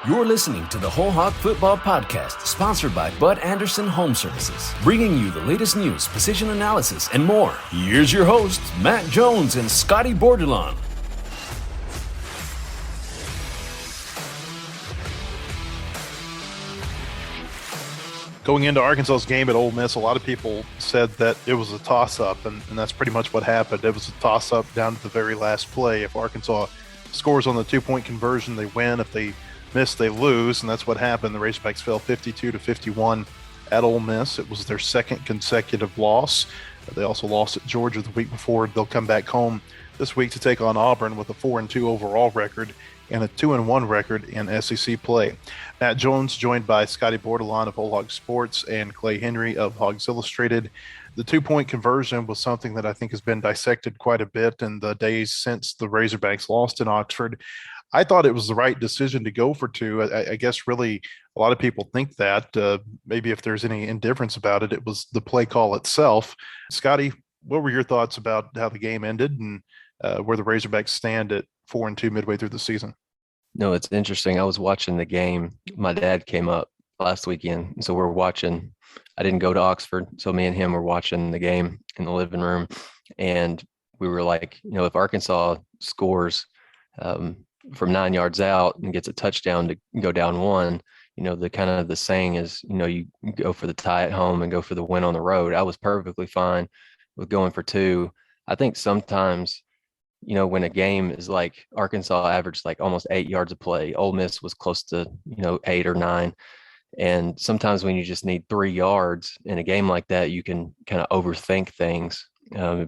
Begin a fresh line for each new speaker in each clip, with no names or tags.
You're listening to the WholeHog Football Podcast, sponsored by Bud Anderson Home Services, bringing you the latest news, position analysis, and more. Here's your hosts, Matt Jones and Scotty Bordelon.
Going into Arkansas's game at Ole Miss, a lot of people said that it was a toss-up, and that's pretty much what happened. It was a toss-up down to the very last play. If Arkansas scores on the two-point conversion, they win. If they miss, they lose, and that's what happened. The Razorbacks fell 52-51 at Ole Miss. It was their second consecutive loss. They also lost at Georgia the week before. They'll come back home this week to take on Auburn with a 4-2 overall record and a 2-1 record in SEC play. Matt Jones joined by Scotty Bordelon of WholeHog Sports and Clay Henry of Hogs Illustrated. The two-point conversion was something that I think has been dissected quite a bit in the days since the Razorbacks lost in Oxford. I thought it was the right decision to go for two. I guess really a lot of people think that. Maybe if there's any indifference about it, it was the play call itself. Scotty, what were your thoughts about how the game ended and where the Razorbacks stand at 4-2 midway through the season?
No, it's interesting. I was watching the game. My dad came up last weekend, so we're watching. I didn't go to Oxford, so me and him were watching the game in the living room, and we were like, if Arkansas scores from 9 yards out and gets a touchdown to go down one, the kind of the saying is, you go for the tie at home and go for the win on the road. I was perfectly fine with going for two. I think sometimes, when a game is like Arkansas averaged like almost 8 yards of play, Ole Miss was close to, 8 or 9. And sometimes when you just need 3 yards in a game like that, you can kind of overthink things,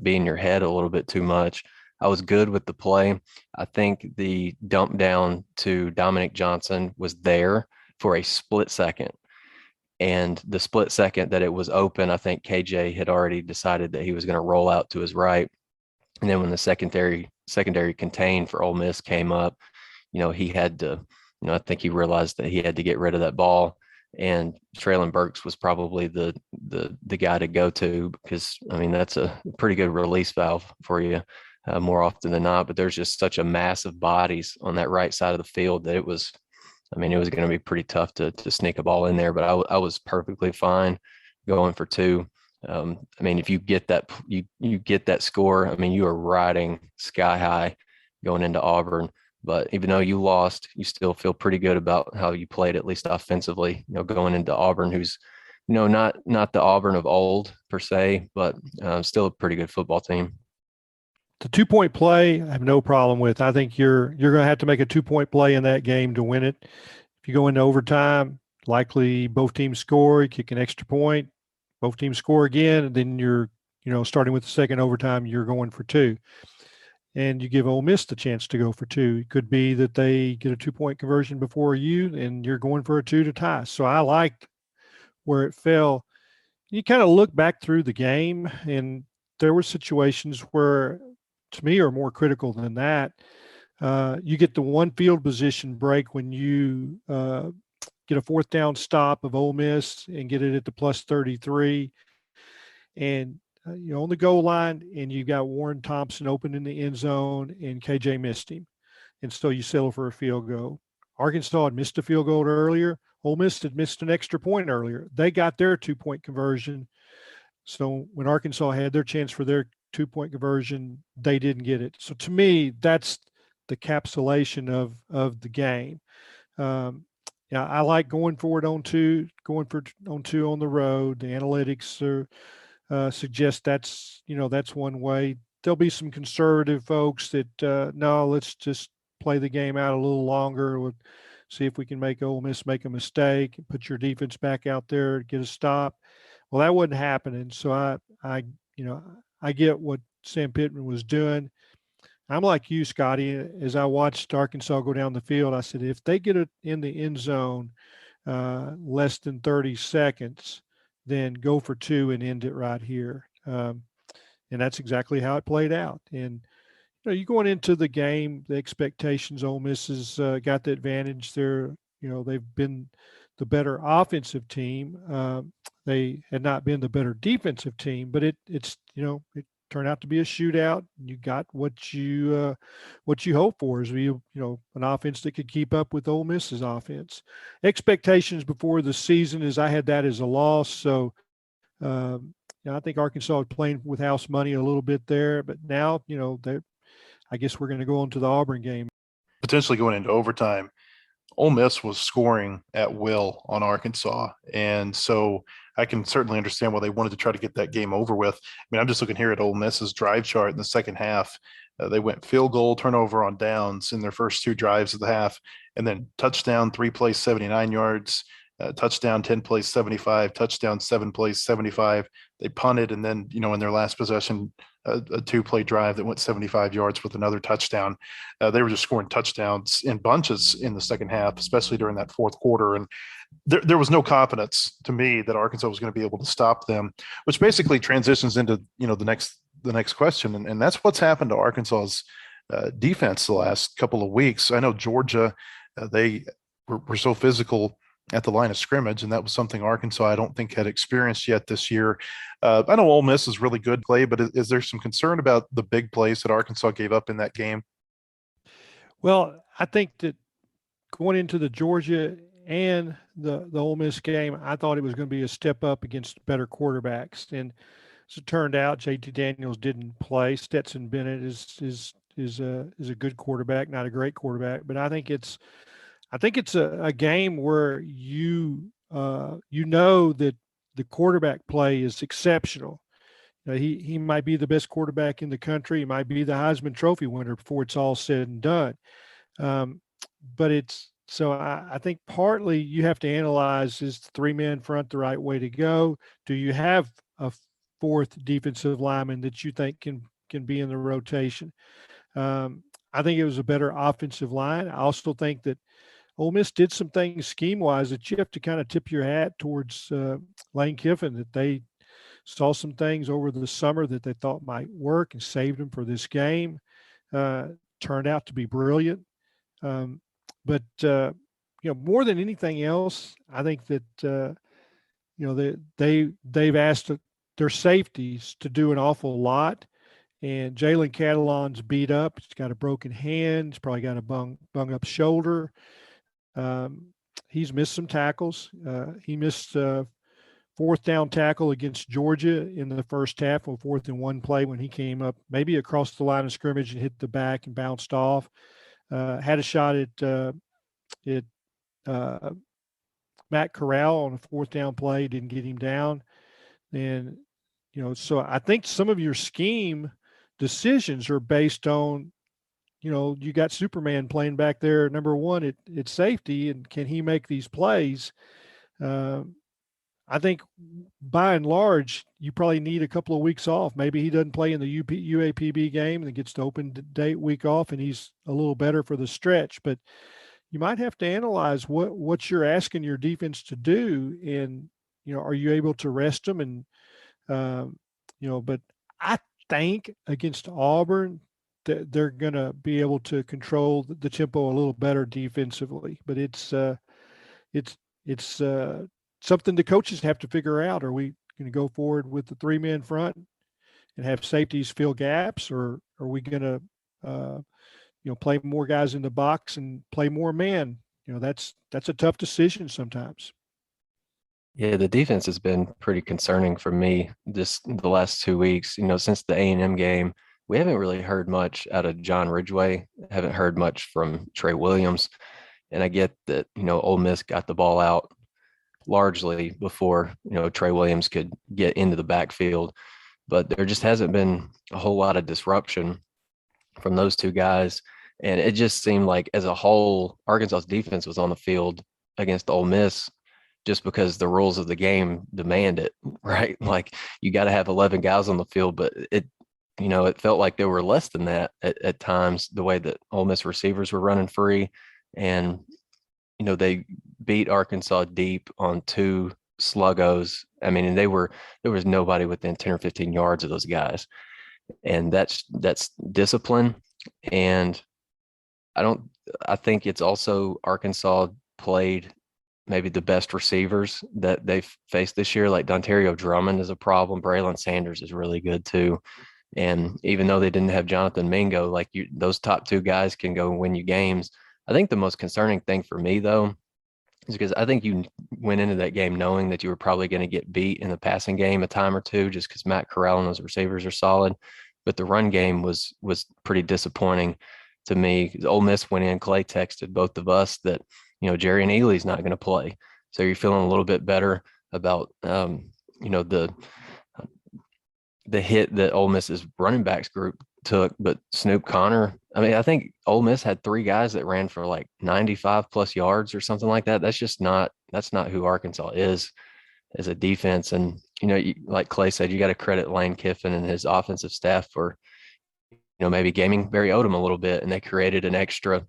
be in your head a little bit too much. I was good with the play. I think the dump down to Dominic Johnson was there for a split second. And the split second that it was open, I think KJ had already decided that he was going to roll out to his right. And then when the secondary contain for Ole Miss came up, he had to, I think he realized that he had to get rid of that ball. And Traylon Burks was probably the guy to go to because, that's a pretty good release valve for you more often than not. But there's just such a mass of bodies on that right side of the field that it was going to be pretty tough to sneak a ball in there. But I was perfectly fine going for two. If you get that, you get that score, you are riding sky high going into Auburn. But even though you lost, you still feel pretty good about how you played, at least offensively, going into Auburn, who's, not the Auburn of old per se, but still a pretty good football team.
The 2-point play, I have no problem with. I think you're going to have to make a 2-point play in that game to win it. If you go into overtime, likely both teams score, you kick an extra point, both teams score again, and then you're, starting with the second overtime, you're going for two. And you give Ole Miss the chance to go for two. It could be that they get a 2-point conversion before you, and you're going for a two to tie. So I liked where it fell. You kind of look back through the game, and there were situations where, to me, are more critical than that. You get the one field position break when you get a fourth down stop of Ole Miss and get it at the plus 33. And on the goal line, and you got Warren Thompson open in the end zone, and KJ missed him. And so you settle for a field goal. Arkansas had missed a field goal earlier. Ole Miss had missed an extra point earlier. They got their 2-point conversion. So when Arkansas had their chance for their 2-point conversion, they didn't get it. So to me, that's the capsulation of the game. I like going for it on two, on two on the road. The analytics suggest that's one way. There'll be some conservative folks that no, let's just play the game out a little longer. We'll see if we can make Ole Miss make a mistake and put your defense back out there, get a stop. Well, that wasn't happening. So I get what Sam Pittman was doing. I'm like you, Scotty. As I watched Arkansas go down the field, I said, if they get it in the end zone less than 30 seconds, then go for two and end it right here. And that's exactly how it played out. And you going into the game, the expectations, Ole Miss has got the advantage. They've been the better offensive team. They had not been the better defensive team, but it's turn out to be a shootout. You got what you hope for is an offense that could keep up with Ole Miss's offense. Expectations before the season is I had that as a loss. So I think Arkansas was playing with house money a little bit there, but now I guess we're going to go on to the Auburn game.
Potentially going into overtime. Ole Miss was scoring at will on Arkansas. And so I can certainly understand why they wanted to try to get that game over with. I mean, I'm just looking here at Ole Miss's drive chart in the second half. They went field goal, turnover on downs in their first 2 drives of the half, and then touchdown, 3 plays, 79 yards, touchdown, 10 plays, 75, touchdown, 7 plays, 75. They punted, and then, in their last possession, a 2-play drive that went 75 yards with another touchdown. They were just scoring touchdowns in bunches in the second half, especially during that fourth quarter. And there was no confidence to me that Arkansas was going to be able to stop them, which basically transitions into, the next question. And that's what's happened to Arkansas's defense the last couple of weeks. I know Georgia, they were so physical at the line of scrimmage, and that was something Arkansas I don't think had experienced yet this year. I know Ole Miss is really good play, but is there some concern about the big plays that Arkansas gave up in that game?
Well, I think that going into the Georgia and the Ole Miss game, I thought it was going to be a step up against better quarterbacks, and as it turned out, JT Daniels didn't play. Stetson Bennett is a good quarterback, not a great quarterback, but I think it's a game where you know that the quarterback play is exceptional. He might be the best quarterback in the country. He might be the Heisman Trophy winner before it's all said and done. But I think partly you have to analyze, is the 3-man front the right way to go? Do you have a 4th defensive lineman that you think can be in the rotation? I think it was a better offensive line. I also think that Ole Miss did some things scheme-wise that you have to kind of tip your hat towards Lane Kiffin, that they saw some things over the summer that they thought might work and saved them for this game. Turned out to be brilliant. But more than anything else, I think that they've asked their safeties to do an awful lot. And Jalen Catalon's beat up. He's got a broken hand. He's probably got a bung up shoulder. He's missed some tackles. He missed a 4th down tackle against Georgia in the first half on 4th and 1 play when he came up maybe across the line of scrimmage and hit the back and bounced off. Had a shot at Matt Corral on a 4th down play, didn't get him down. And, so I think some of your scheme decisions are based on, you got Superman playing back there, number 1 at safety, and can he make these plays? I think by and large, you probably need a couple of weeks off. Maybe he doesn't play in the UAPB game and gets the open date week off, and he's a little better for the stretch. But you might have to analyze what you're asking your defense to do, and are you able to rest them? And but I think against Auburn, they're going to be able to control the tempo a little better defensively. But it's something the coaches have to figure out. Are we going to go forward with the 3-man front and have safeties fill gaps, or are we going to play more guys in the box and play more man? That's a tough decision sometimes.
Yeah, the defense has been pretty concerning for me this the last 2 weeks. Since the A&M game, we haven't really heard much out of John Ridgway. Haven't heard much from Trey Williams. And I get that, Ole Miss got the ball out largely before, Trey Williams could get into the backfield. But there just hasn't been a whole lot of disruption from those 2 guys. And it just seemed like as a whole, Arkansas's defense was on the field against Ole Miss just because the rules of the game demand it, right? Like you got to have 11 guys on the field, but it felt like there were less than that at times, the way that Ole Miss receivers were running free. And, they beat Arkansas deep on 2 sluggos. I mean, and there was nobody within 10 or 15 yards of those guys. And that's discipline. And I think it's also Arkansas played maybe the best receivers that they've faced this year. Like Dontario Drummond is a problem. Braylon Sanders is really good too. And even though they didn't have Jonathan Mingo, like those top two guys can go win you games. I think the most concerning thing for me, though, is because I think you went into that game knowing that you were probably going to get beat in the passing game a time or two, just because Matt Corral and those receivers are solid. But the run game was pretty disappointing to me. Ole Miss went in. Clay texted both of us that Jerry and Ely's not going to play, so you're feeling a little bit better about the hit that Ole Miss's running backs group took. But Snoop Connor, I mean, I think Ole Miss had three guys that ran for like 95 plus yards or something like that. That's not who Arkansas is as a defense. And, like Clay said, you got to credit Lane Kiffin and his offensive staff for, maybe gaming Barry Odom a little bit, and they created an extra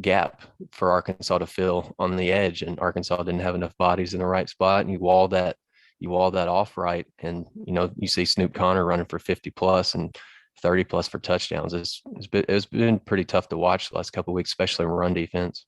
gap for Arkansas to fill on the edge. And Arkansas didn't have enough bodies in the right spot. And you wall that off right. And, you see Snoop Connor running for 50 plus and 30 plus for touchdowns. It's been pretty tough to watch the last couple of weeks, especially in run defense.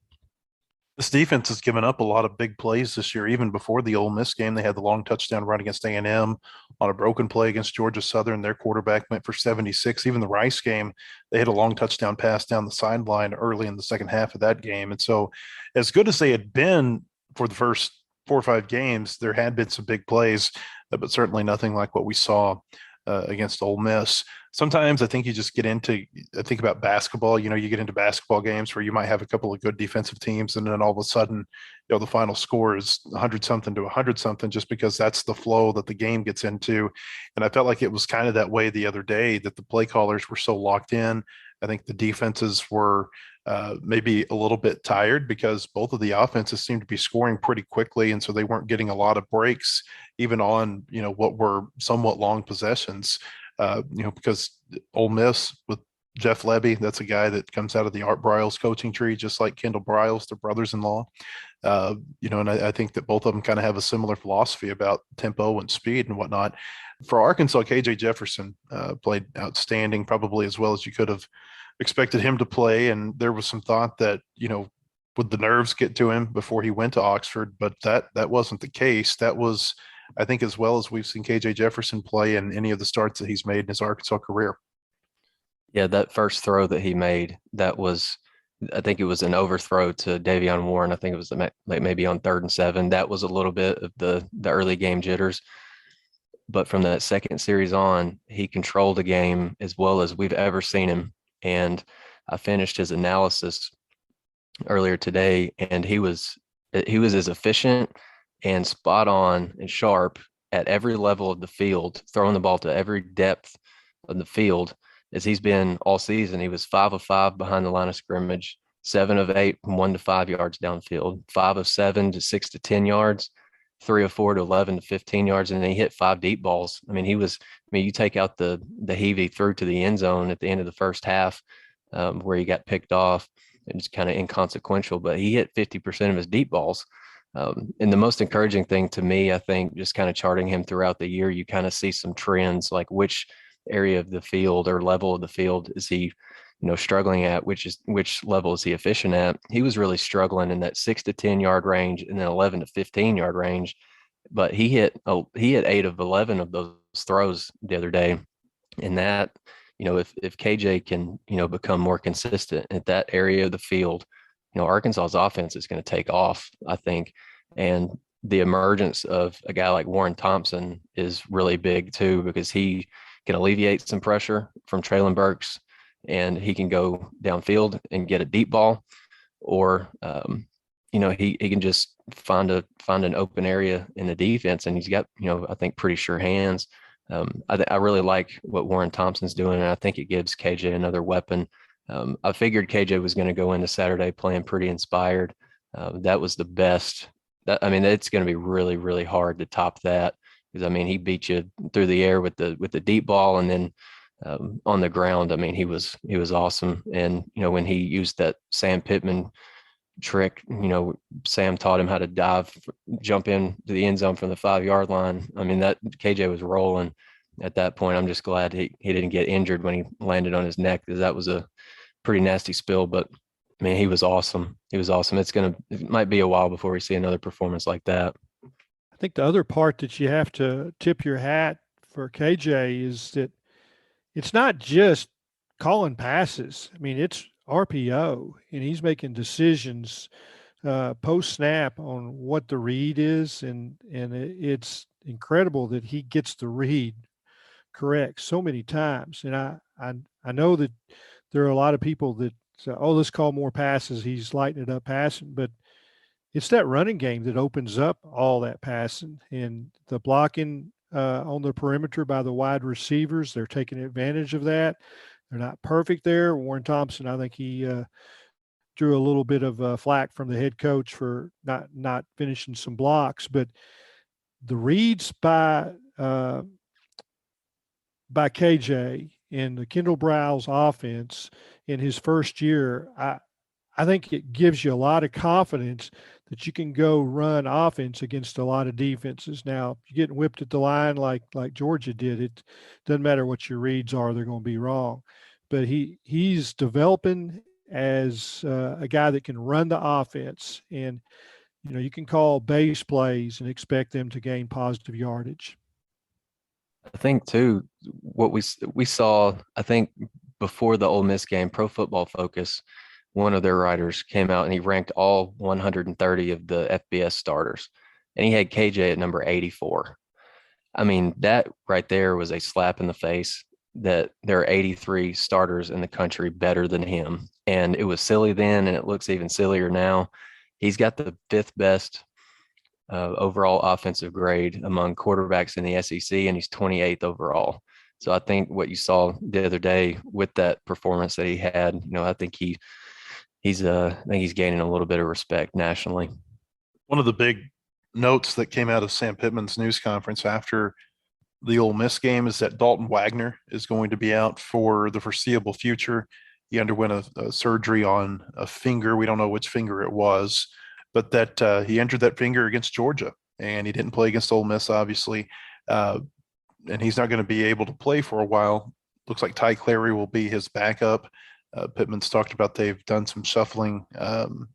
This defense has given up a lot of big plays this year. Even before the Ole Miss game, they had the long touchdown run against A&M on a broken play against Georgia Southern. Their quarterback went for 76. Even the Rice game, they had a long touchdown pass down the sideline early in the second half of that game. And so as good as they had been for the first 4 or 5 games, there had been some big plays, but certainly nothing like what we saw against Ole Miss. Sometimes I think you just I think about basketball, you get into basketball games where you might have a couple of good defensive teams, and then all of a sudden, the final score is 100 something to 100 something, just because that's the flow that the game gets into. And I felt like it was kind of that way the other day, that the play callers were so locked in. I think the defenses were maybe a little bit tired, because both of the offenses seemed to be scoring pretty quickly. And so they weren't getting a lot of breaks, even on, what were somewhat long possessions, because Ole Miss with Jeff Lebby, that's a guy that comes out of the Art Briles coaching tree, just like Kendall Briles, their brothers-in-law. And I think that both of them kind of have a similar philosophy about tempo and speed and whatnot. For Arkansas, KJ Jefferson played outstanding, probably as well as you could have expected him to play. And there was some thought that, would the nerves get to him before he went to Oxford? But that wasn't the case. That was, I think, as well as we've seen KJ Jefferson play in any of the starts that he's made in his Arkansas career.
Yeah, that first throw that he made, I think it was an overthrow to Davion Warren. I think it was like maybe on 3rd and 7. That was a little bit of the early game jitters. But from that second series on, he controlled the game as well as we've ever seen him. And I finished his analysis earlier today, and he was as efficient and spot on and sharp at every level of the field, throwing the ball to every depth of the field as he's been all season. He was 5 of 5 behind the line of scrimmage, 7 of 8 from 1 to 5 yards downfield, 5 of 7 to 6 to 10 yards, 3 of 4 to 11 to 15 yards, and then he hit 5 deep balls. I mean, you take out the heave he threw to the end zone at the end of the first half, where he got picked off, and it's kind of inconsequential, but he hit 50% of his deep balls. And the most encouraging thing to me, I think, just kind of charting him throughout the year, you kind of see some trends, like which area of the field or level of the field is he, struggling at, which level is he efficient at. He was really struggling in that 6 to 10 yard range and then 11 to 15 yard range, but he hit 8 of 11 of those throws the other day. And that, if KJ can, become more consistent at that area of the field, Arkansas's offense is going to take off, I think. And the emergence of a guy like Warren Thompson is really big too, because he can alleviate some pressure from Traylon Burks, and he can go downfield and get a deep ball, or he can just find an open area in the defense, and he's got I think pretty sure hands. I really like what Warren Thompson's doing, and I think it gives KJ another weapon. I figured KJ was going to go into Saturday playing pretty inspired. That was the best. It's going to be really, really hard to top that, because he beat you through the air with the deep ball, and then on the ground, he was awesome. And when he used that Sam Pittman trick, Sam taught him how to jump in to the end zone from the 5-yard line. That KJ was rolling at that point. I'm just glad he didn't get injured when he landed on his neck, because that was a pretty nasty spill. But he was awesome. He was awesome. It might be a while before we see another performance like that.
I think the other part that you have to tip your hat for KJ is that it's not just calling passes. I mean, it's RPO, and he's making decisions post snap on what the read is, and it's incredible that he gets the read correct so many times. And I know that there are a lot of people that say, "Oh, let's call more passes. He's lighting it up passing," but it's that running game that opens up all that passing and the blocking on the perimeter by the wide receivers. They're taking advantage of that. They're not perfect there. Warren Thompson, I think he drew a little bit of flack from the head coach for not finishing some blocks, but the reads by KJ in the Kendall Browse offense in his first year, I think it gives you a lot of confidence that you can go run offense against a lot of defenses. Now, if you're getting whipped at the line like Georgia did, it doesn't matter what your reads are; they're going to be wrong. But he's developing as a guy that can run the offense, and you can call base plays and expect them to gain positive yardage.
I think too, what we saw, I think before the Ole Miss game, Pro Football Focus, one of their writers came out and he ranked all 130 of the FBS starters, and he had KJ at number 84. I mean, that right there was a slap in the face that there are 83 starters in the country better than him. And it was silly then, and it looks even sillier now. He's got the fifth best overall offensive grade among quarterbacks in the SEC, and he's 28th overall. So I think what you saw the other day with that performance that he had, I think he's gaining a little bit of respect nationally.
One of the big notes that came out of Sam Pittman's news conference after the Ole Miss game is that Dalton Wagner is going to be out for the foreseeable future. He underwent a surgery on a finger. We don't know which finger it was, but that he injured that finger against Georgia, and he didn't play against Ole Miss, obviously. And he's not going to be able to play for a while. Looks like Ty Clary will be his backup. Pittman's talked about they've done some shuffling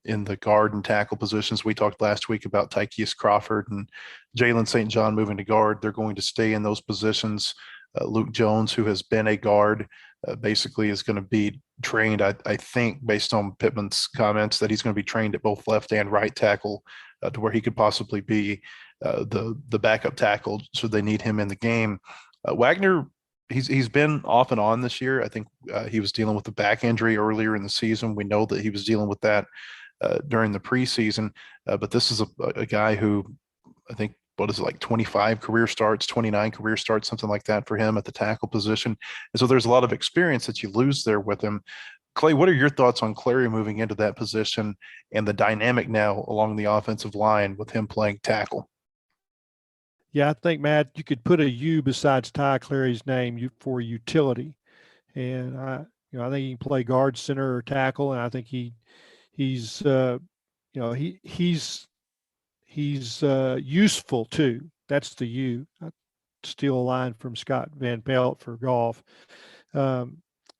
in the guard and tackle positions. We talked last week about Tykeus Crawford and Jalen St. John moving to guard. They're going to stay in those positions. Luke Jones, who has been a guard, basically is going to be trained, I think, based on Pittman's comments, that he's going to be trained at both left and right tackle to where he could possibly be the backup tackle should they need him in the game. Wagner, he's been off and on this year. I think he was dealing with a back injury earlier in the season. We know that he was dealing with that during the preseason, but this is a guy who I think, 25 career starts, 29 career starts, something like that for him at the tackle position. And so there's a lot of experience that you lose there with him. Clay, what are your thoughts on Clary moving into that position and the dynamic now along the offensive line with him playing tackle?
Yeah, I think, Matt, you could put a U besides Ty Clary's name for utility. And I think he can play guard, center, or tackle. And I think he's useful too. That's the U. I steal a line from Scott Van Pelt for golf.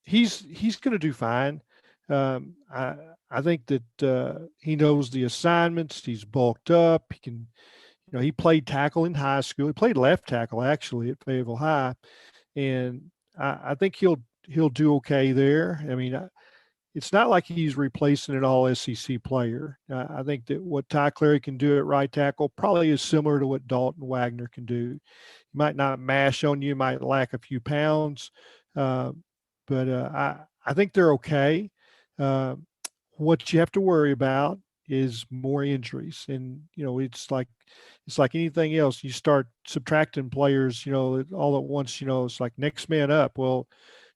He's going to do fine. I think that he knows the assignments. He's bulked up. He can, he played tackle in high school. He played left tackle actually at Fayetteville High, and I think he'll do okay there. I mean, it's not like he's replacing an all SEC player. I think that what Ty Clary can do at right tackle probably is similar to what Dalton Wagner can do. He might not mash on you, might lack a few pounds, but I think they're okay. What you have to worry about is more injuries, and it's like anything else. You start subtracting players, all at once. It's like next man up. Well,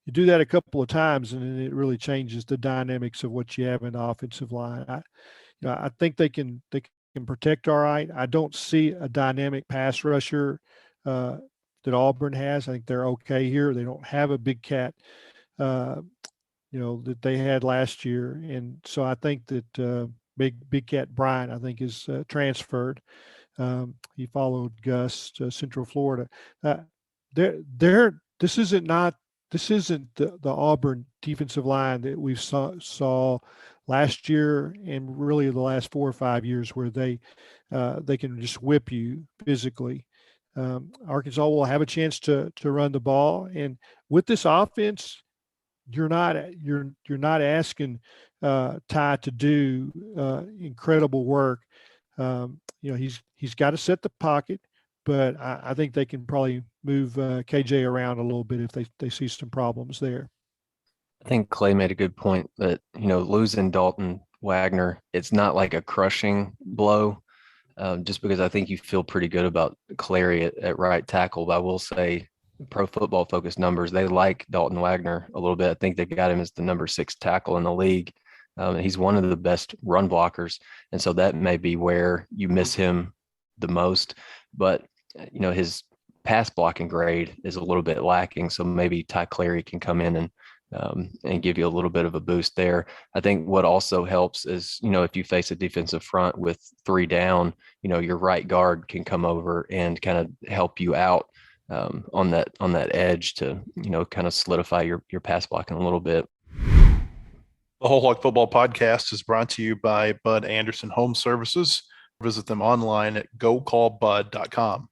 you do that a couple of times, and then it really changes the dynamics of what you have in the offensive line. I think they can protect all right. I don't see a dynamic pass rusher that Auburn has. I think they're okay here. They don't have a big cat, that they had last year, and so I think that big cat Bryant, I think, is transferred. He followed Gus to Central Florida. This isn't the Auburn defensive line that we saw last year and really the last 4 or 5 years where they can just whip you physically. Arkansas will have a chance to run the ball. And with this offense, you're not asking Ty to do incredible work. He's got to set the pocket, but I think they can probably move KJ around a little bit if they see some problems there.
I think Clay made a good point that, losing Dalton Wagner, it's not like a crushing blow, just because I think you feel pretty good about Clary at right tackle. But I will say, Pro Football Focus numbers, they like Dalton Wagner a little bit. I think they got him as the number 6 tackle in the league. He's one of the best run blockers. And so that may be where you miss him the most. But, his pass blocking grade is a little bit lacking. So maybe Ty Clary can come in and give you a little bit of a boost there. I think what also helps is, if you face a defensive front with 3 down, your right guard can come over and kind of help you out on that edge to, kind of solidify your pass blocking a little bit.
The WholeHog Football Podcast is brought to you by Bud Anderson Home Services. Visit them online at gocallbud.com.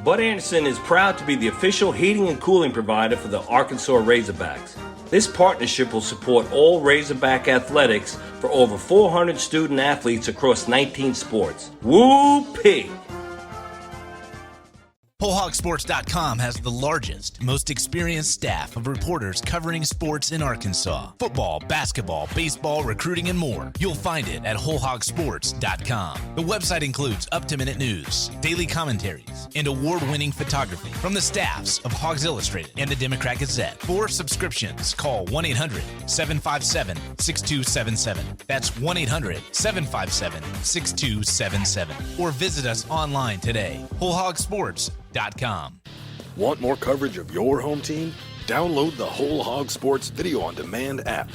Bud Anderson is proud to be the official heating and cooling provider for the Arkansas Razorbacks. This partnership will support all Razorback athletics for over 400 student athletes across 19 sports. Woo-pig!
WholeHogSports.com has the largest, most experienced staff of reporters covering sports in Arkansas. Football, basketball, baseball, recruiting, and more. You'll find it at WholeHogSports.com. The website includes up-to-minute news, daily commentaries, and award-winning photography from the staffs of Hogs Illustrated and the Democrat Gazette. For subscriptions, call 1-800-757-6277. That's 1-800-757-6277. Or visit us online today. WholeHogSports.com.
Want more coverage of your home team? Download the Whole Hog Sports Video on Demand app.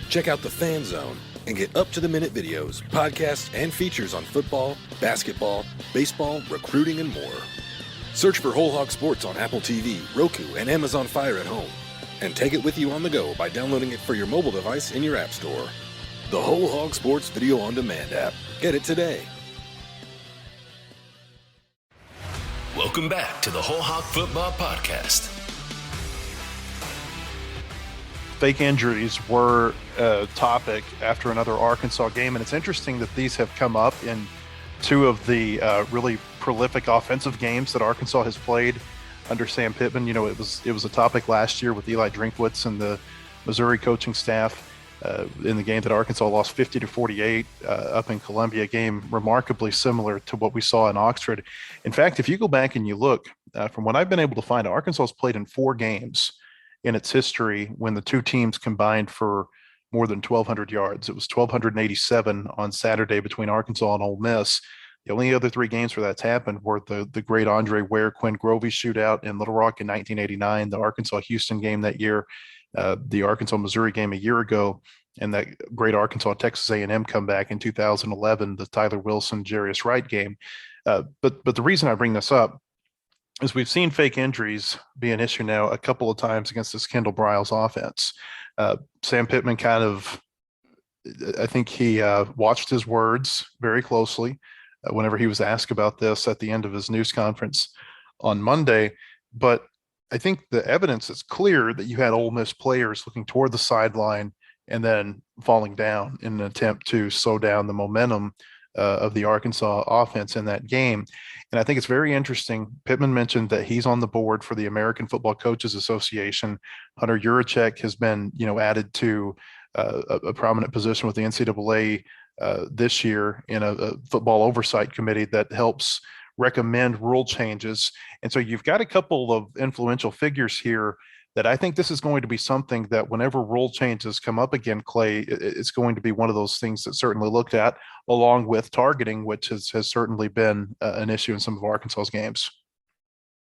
Check out the Fan Zone and get up-to-the-minute videos, podcasts, and features on football, basketball, baseball, recruiting, and more. Search for Whole Hog Sports on Apple TV, Roku, and Amazon Fire at home. And take it with you on the go by downloading it for your mobile device in your app store. The Whole Hog Sports Video on Demand app. Get it today. Welcome back to the WholeHog Football Podcast.
Fake injuries were a topic after another Arkansas game, and it's interesting that these have come up in 2 of the really prolific offensive games that Arkansas has played under Sam Pittman. It was a topic last year with Eli Drinkwitz and the Missouri coaching staff in the game that Arkansas lost 50-48 up in Columbia, a game remarkably similar to what we saw in Oxford. In fact, if you go back and you look, from what I've been able to find, Arkansas has played in 4 games in its history when the 2 teams combined for more than 1,200 yards. It was 1,287 on Saturday between Arkansas and Ole Miss. The only other 3 games where that's happened were the great Andre Ware, Quinn Grovey shootout in Little Rock in 1989, the Arkansas-Houston game that year, the Arkansas-Missouri game a year ago, and that great Arkansas-Texas A&M comeback in 2011, the Tyler Wilson, Jarius Wright game. But the reason I bring this up is we've seen fake injuries be an issue now a couple of times against this Kendall Briles offense. Sam Pittman I think he watched his words very closely whenever he was asked about this at the end of his news conference on Monday. But I think the evidence is clear that you had Ole Miss players looking toward the sideline and then falling down in an attempt to slow down the momentum of the Arkansas offense in that game. And I think it's very interesting. Pittman mentioned that he's on the board for the American Football Coaches Association. Hunter Yurachek has been, added to a prominent position with the NCAA this year in a football oversight committee that helps recommend rule changes. And so you've got a couple of influential figures here that I think this is going to be something that whenever rule changes come up again, Clay, it's going to be one of those things that's certainly looked at, along with targeting, which has certainly been an issue in some of Arkansas's games.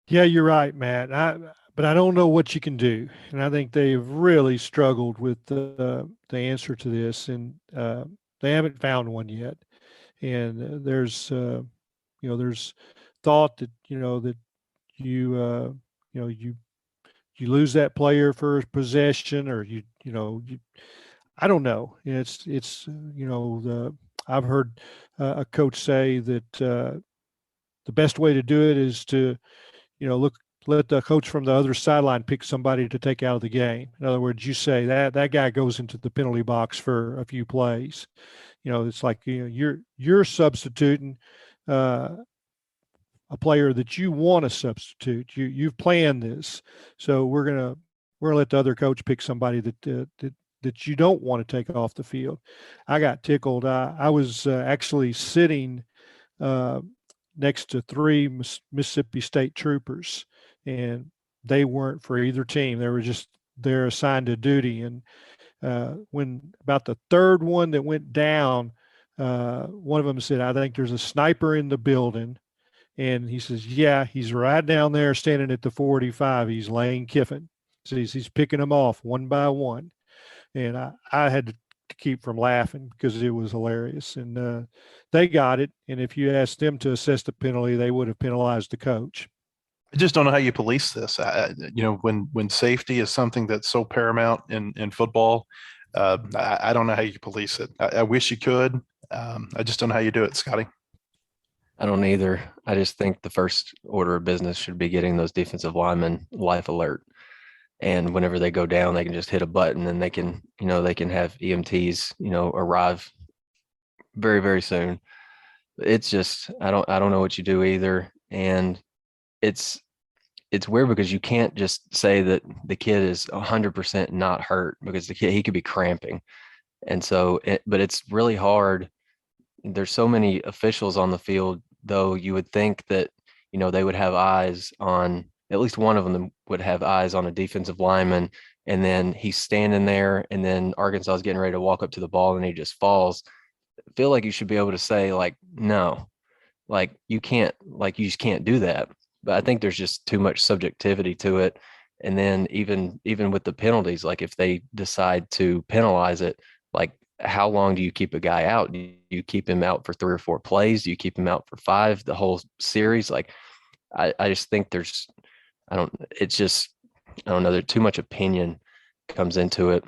Yeah, you're right, Matt. But I don't know what you can do. And I think they've really struggled with the answer to this, and they haven't found one yet. And there's thought that, that you lose that player for a possession, or I don't know. I've heard a coach say that the best way to do it is to, let the coach from the other sideline pick somebody to take out of the game. In other words, you say that guy goes into the penalty box for a few plays. It's like, you're substituting a player that you want to substitute. You've planned this, so we're gonna let the other coach pick somebody that you don't want to take off the field. I got tickled. I was actually sitting next to three Mississippi State troopers, and they weren't for either team. They were just there assigned to duty. And when about the third one that went down, one of them said, "I think there's a sniper in the building." And he says, "Yeah, he's right down there standing at the 45. He's Lane Kiffin." So he's picking them off one by one. And I had to keep from laughing because it was hilarious. And they got it. And if you asked them to assess the penalty, they would have penalized the coach.
I just don't know how you police this. When safety is something that's so paramount in football, I don't know how you police it. I wish you could. I just don't know how you do it, Scotty.
I don't either. I just think the first order of business should be getting those defensive linemen life alert. And whenever they go down, they can just hit a button and they can have EMTs, arrive very, very soon. It's just, I don't know what you do either. And it's weird because you can't just say that the kid is 100% not hurt, because he could be cramping. And so, but it's really hard. There's so many officials on the field, though. You would think that, they would have eyes on, at least one of them would have eyes on a defensive lineman, and then he's standing there, and then Arkansas is getting ready to walk up to the ball and he just falls. I feel like you should be able to say, like, no, like you just can't do that. But I think there's just too much subjectivity to it. And then even with the penalties, like if they decide to penalize it, like, how long do you keep a guy out? Do you keep him out for 3 or 4 plays? Do you keep him out for 5, the whole series? Like, I just think there's I don't know, there's too much opinion comes into it.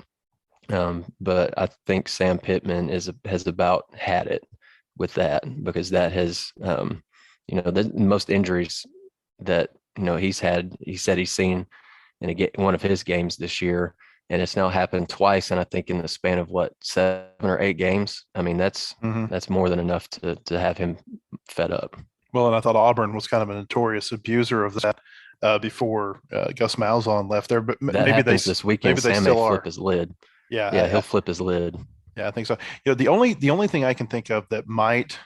But I think Sam Pittman has about had it with that, because that has, the most injuries that, he's had, he said he's seen in one of his games this year, and it's now happened twice. And I think in the span of 7 or 8 games, I mean, that's more than enough to have him fed up.
Well, and I thought Auburn was kind of a notorious abuser of that before Gus Malzahn left there. But
that
maybe
this weekend. Sam may flip his lid.
Yeah,
he'll flip his lid.
Yeah, I think so. The only thing I can think of that might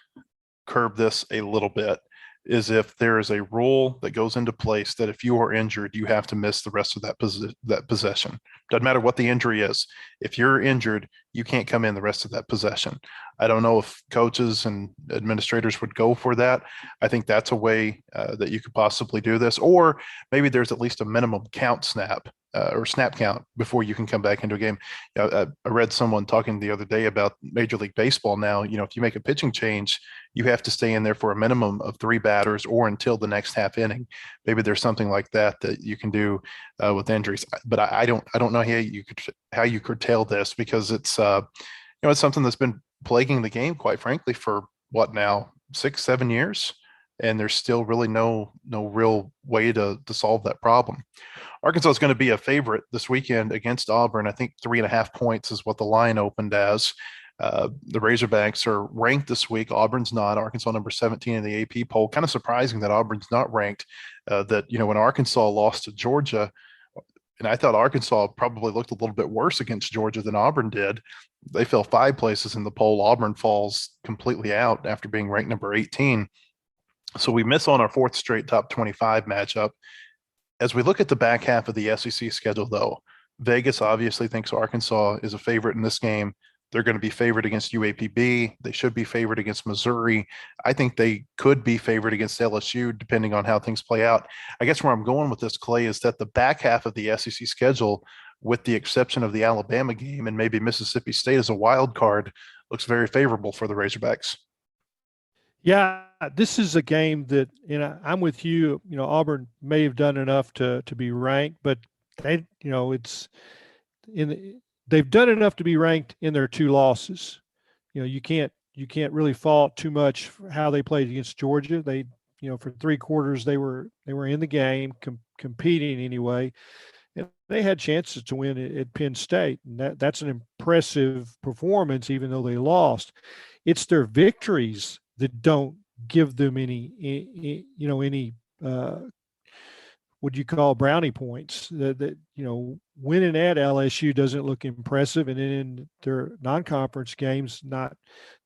curb this a little bit is if there is a rule that goes into place that if you are injured, you have to miss the rest of that possession. Doesn't matter what the injury is. If you're injured, you can't come in the rest of that possession. I don't know if coaches and administrators would go for that. I think that's a way that you could possibly do this. Or maybe there's at least a minimum count snap or snap count before you can come back into a game. I read someone talking the other day about Major League Baseball now. If you make a pitching change, you have to stay in there for a minimum of 3 batters or until the next half inning. Maybe there's something like that you can do with injuries. But I don't know how you curtail this, because it's it's something that's been plaguing the game, quite frankly, for what now, 6-7 years, and there's still really no real way to solve that problem. Arkansas is going to be a favorite this weekend against Auburn. I think 3.5 points is what the line opened as. The Razorbacks are ranked this week. Auburn's not. Arkansas number 17 in the AP poll. Kind of surprising that Auburn's not ranked. When Arkansas lost to Georgia, and I thought Arkansas probably looked a little bit worse against Georgia than Auburn did. They fell 5 places in the poll. Auburn falls completely out after being ranked number 18. So we miss on our 4th straight top 25 matchup. As we look at the back half of the SEC schedule, though, Vegas obviously thinks Arkansas is a favorite in this game. They're going to be favored against UAPB. They should be favored against Missouri. I think they could be favored against LSU, depending on how things play out. I guess where I'm going with this, Clay, is that the back half of the SEC schedule, with the exception of the Alabama game and maybe Mississippi State as a wild card, looks very favorable for the Razorbacks.
Yeah, this is a game that, I'm with you. Auburn may have done enough to be ranked, but they, they've done enough to be ranked in their 2 losses. You can't really fault too much for how they played against Georgia. They for 3 quarters they were in the game, competing anyway, and they had chances to win at Penn State. And that's an impressive performance, even though they lost. It's their victories that don't give them any what you call brownie points. That winning at LSU doesn't look impressive, and then in their non-conference games, not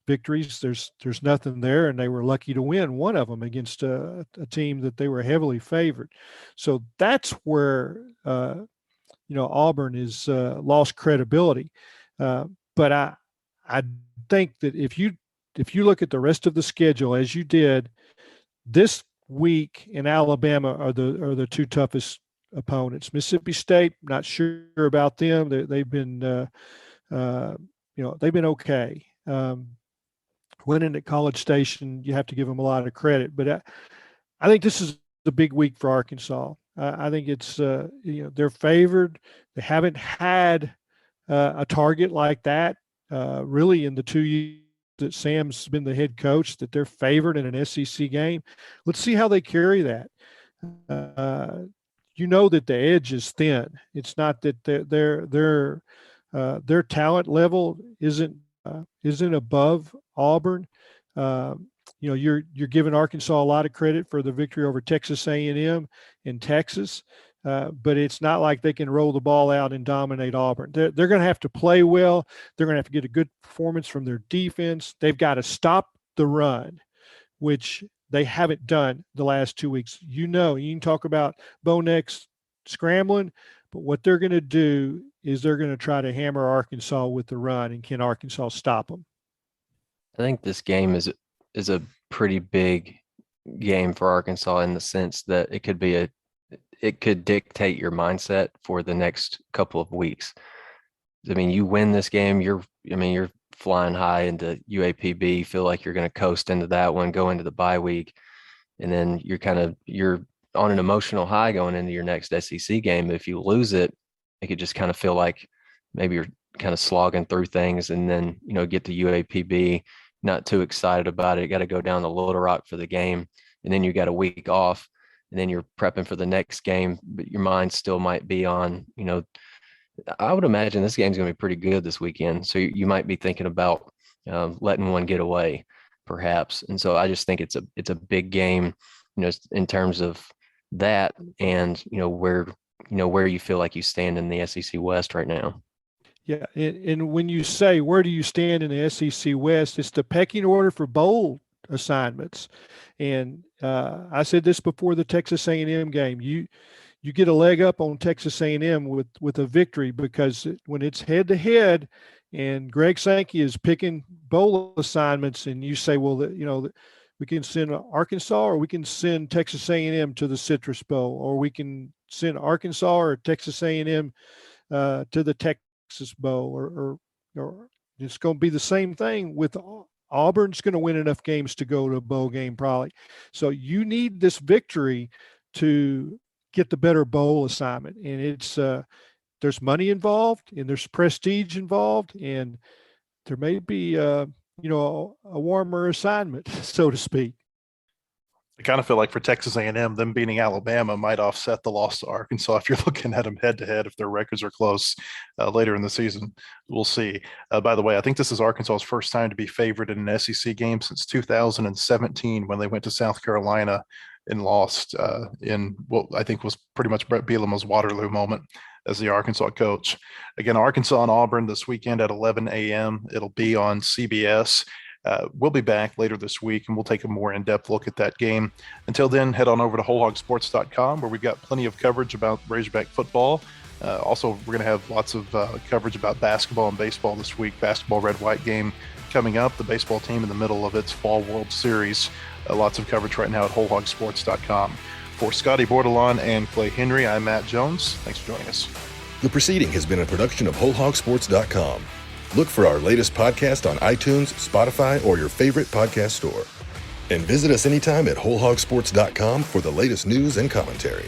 victories, there's nothing there, and they were lucky to win one of them against a team that they were heavily favored. So that's where Auburn is lost credibility. But I think that if you look at the rest of the schedule as you did, this week in Alabama are the two toughest opponents. Mississippi State, not sure about them. They've been okay. Winning at College Station, you have to give them a lot of credit. But I think this is the big week for Arkansas. I think it's they're favored. They haven't had a target like that really in the 2 years that Sam's been the head coach, that they're favored in an SEC game. Let's see how they carry that. That the edge is thin. It's not that their talent level isn't above Auburn. You're giving Arkansas a lot of credit for the victory over Texas A&M in Texas, but it's not like they can roll the ball out and dominate Auburn. They're going to have to play well. They're going to have to get a good performance from their defense. They've got to stop the run, which they haven't done the last 2 weeks. You can talk about Bo Nix scrambling, but what they're going to do is they're going to try to hammer Arkansas with the run, and can Arkansas stop them?
I think this game is a pretty big game for Arkansas in the sense that it could dictate your mindset for the next couple of weeks. I mean, you win this game, you're flying high into UAPB, feel like you're going to coast into that one, go into the bye week, and then you're on an emotional high going into your next SEC game. If you lose it, it could just kind of feel like maybe you're kind of slogging through things, and then get to UAPB, not too excited about it. Got to go down to Little Rock for the game, and then you got a week off, and then you're prepping for the next game, but your mind still might be on, I would imagine this game's going to be pretty good this weekend. So you might be thinking about letting one get away, perhaps. And so I just think it's a big game, in terms of that, and where you feel like you stand in the SEC West right now.
Yeah, and when you say where do you stand in the SEC West, it's the pecking order for bowl assignments. And I said this before the Texas A&M game. You get a leg up on Texas A&M with a victory, because when it's head to head, and Greg Sankey is picking bowl assignments, and you say, well, we can send Arkansas, or we can send Texas A&M to the Citrus Bowl, or we can send Arkansas or Texas A&M to the Texas Bowl, or it's going to be the same thing with Auburn's going to win enough games to go to a bowl game probably. So you need this victory to get the better bowl assignment, and it's there's money involved, and there's prestige involved, and there may be a warmer assignment, so to speak.
I kind of feel like for Texas A&M, them beating Alabama might offset the loss to Arkansas if you're looking at them head-to-head, if their records are close later in the season. We'll see. By the way, I think this is Arkansas's first time to be favored in an SEC game since 2017, when they went to South Carolina and lost in what I think was pretty much Brett Bielema's Waterloo moment as the Arkansas coach. Again, Arkansas and Auburn this weekend at 11 a.m. It'll be on CBS. We'll be back later this week, and we'll take a more in-depth look at that game. Until then, head on over to WholeHogSports.com, where we've got plenty of coverage about Razorback football. Also, we're going to have lots of coverage about basketball and baseball this week. Basketball red-white game coming up. The baseball team in the middle of its Fall World Series. Lots of coverage right now at WholeHogSports.com. For Scotty Bordelon and Clay Henry, I'm Matt Jones. Thanks for joining us.
The proceeding has been a production of WholeHogSports.com. Look for our latest podcast on iTunes, Spotify, or your favorite podcast store. And visit us anytime at WholeHogSports.com for the latest news and commentary.